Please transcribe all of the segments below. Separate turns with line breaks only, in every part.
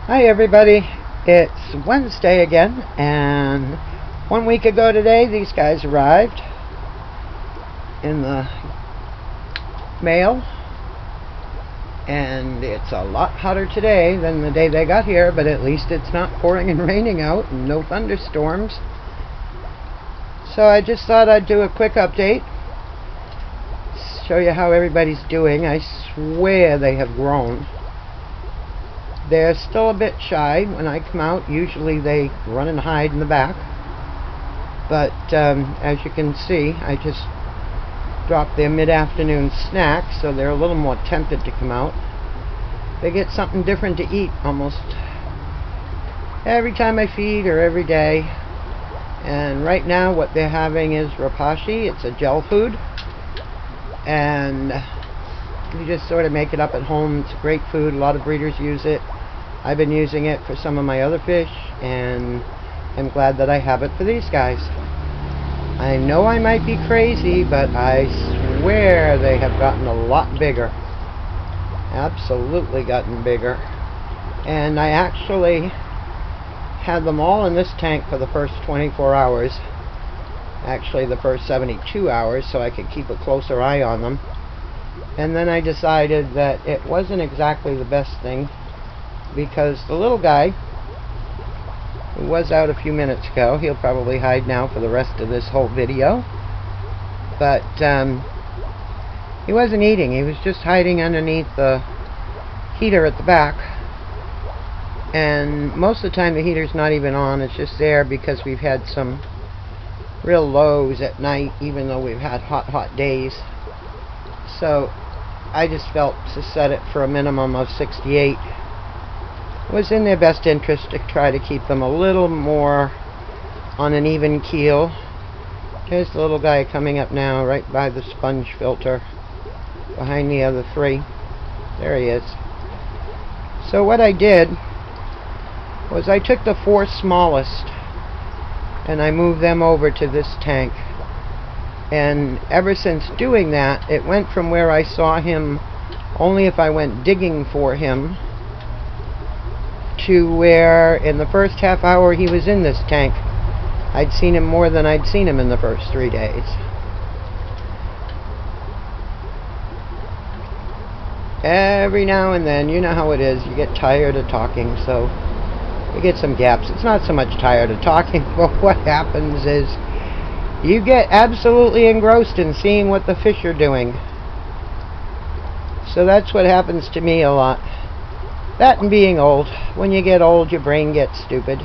Hi everybody, it's Wednesday again, and 1 week ago today these guys arrived in the mail, and it's a lot hotter today than the day they got here, but at least it's not pouring and raining out and no thunderstorms. So I just thought I'd do a quick update, show you how everybody's doing. I swear they have grown. They're still a bit shy when I come out. Usually they run and hide in the back. But as you can see, I just dropped their mid-afternoon snack, so they're a little more tempted to come out. They get something different to eat almost every time I feed or every day. And right now what they're having is Repashy. It's a gel food. And you just sort of make it up at home. It's a great food. A lot of breeders use it. I've been using it for some of my other fish, and I'm glad that I have it for these guys. I know I might be crazy, but I swear they have gotten a lot bigger. Absolutely gotten bigger. And I actually had them all in this tank for the first 24 hours. Actually the first 72 hours, so I could keep a closer eye on them. And then I decided that it wasn't exactly the best thing, because the little guy who was out a few minutes ago, he'll probably hide now for the rest of this whole video, but he wasn't eating. He was just hiding underneath the heater at the back, and most of the time the heater's not even on. It's just there because we've had some real lows at night, even though we've had hot days. So I just felt to set it for a minimum of 68. It was in their best interest to try to keep them a little more on an even keel. There's the little guy coming up now, right by the sponge filter, behind the other three. There he is. So what I did was I took the four smallest and I moved them over to this tank. And ever since doing that, it went from where I saw him only if I went digging for him, to where in the first half hour he was in this tank, I'd seen him more than I'd seen him in the first 3 days. Every now and then, you know how it is, you get tired of talking, so you get some gaps. It's not so much tired of talking, but what happens is you get absolutely engrossed in seeing what the fish are doing. So that's what happens to me a lot. That and being old. When you get old, your brain gets stupid.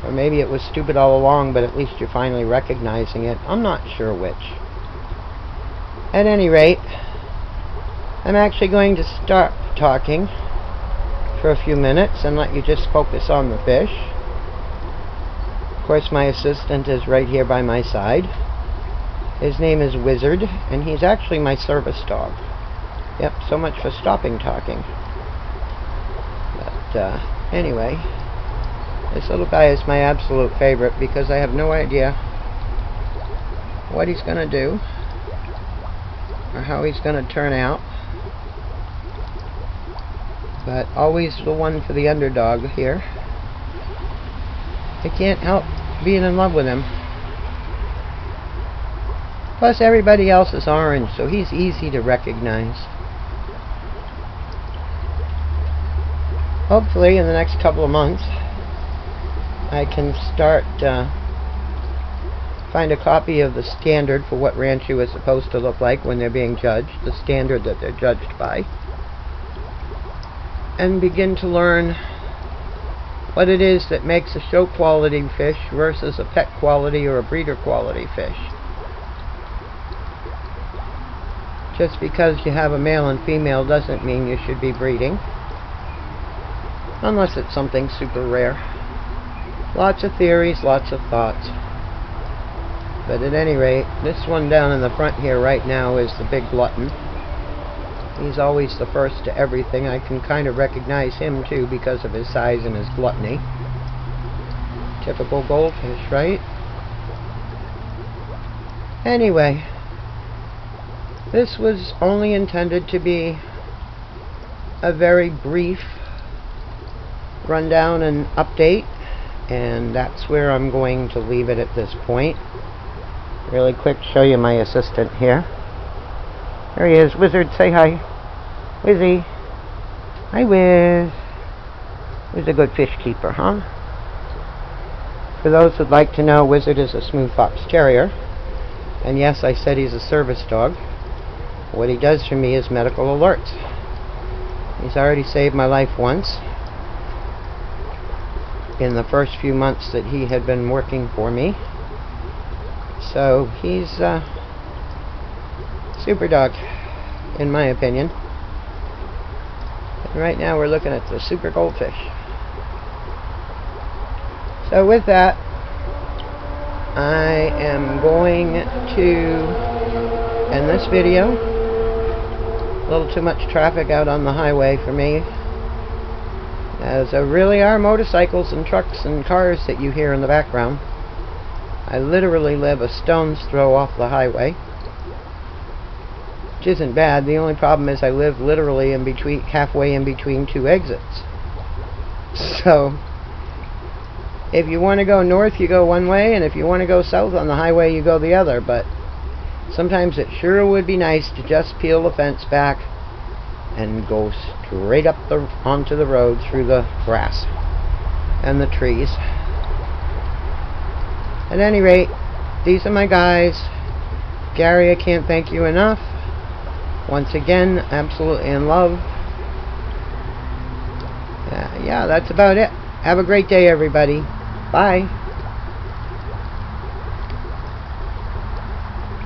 Or maybe it was stupid all along, but at least you're finally recognizing it. I'm not sure which. At any rate, I'm actually going to start talking for a few minutes and let you just focus on the fish. Of course, my assistant is right here by my side. His name is Wizard, and he's actually my service dog. Yep, so much for stopping talking. But anyway, this little guy is my absolute favorite because I have no idea what he's going to do or how he's going to turn out. But always the one for the underdog here. I can't help being in love with him. Plus everybody else is orange, so he's easy to recognize. Hopefully in the next couple of months I can start find a copy of the standard for what Ranchu is supposed to look like when they're being judged, the standard that they're judged by, and begin to learn what it is that makes a show quality fish versus a pet quality or a breeder quality fish. Just because you have a male and female doesn't mean you should be breeding, unless it's something super rare. Lots of theories, lots of thoughts. But at any rate, this one down in the front here right now is the big glutton. He's always the first to everything. I can kind of recognize him too because of his size and his gluttony. Typical goldfish, right? Anyway, this was only intended to be a very brief rundown and update, and that's where I'm going to leave it at this point. Really quick, show you my assistant here. There he is. Wizard, say hi. Wizzy. Hi, Wiz. Wiz a good fish keeper, huh? For those who'd like to know, Wizard is a smooth fox terrier. And yes, I said he's a service dog. What he does for me is medical alerts. He's already saved my life once, in the first few months that he had been working for me. So he's super dog, in my opinion. And right now we're looking at the super goldfish. So with that, I am going to end this video. A little too much traffic out on the highway for me, as there really are motorcycles and trucks and cars that you hear in the background. I literally live a stone's throw off the highway, which isn't bad. The only problem is I live literally in between, halfway in between two exits. So if you want to go north, you go one way, and if you want to go south on the highway, you go the other. But sometimes it sure would be nice to just peel the fence back and go straight up onto the road through the grass and the trees. At any rate, these are my guys. Gary, I can't thank you enough. Once again, absolutely in love. Yeah, that's about it. Have a great day, everybody. Bye.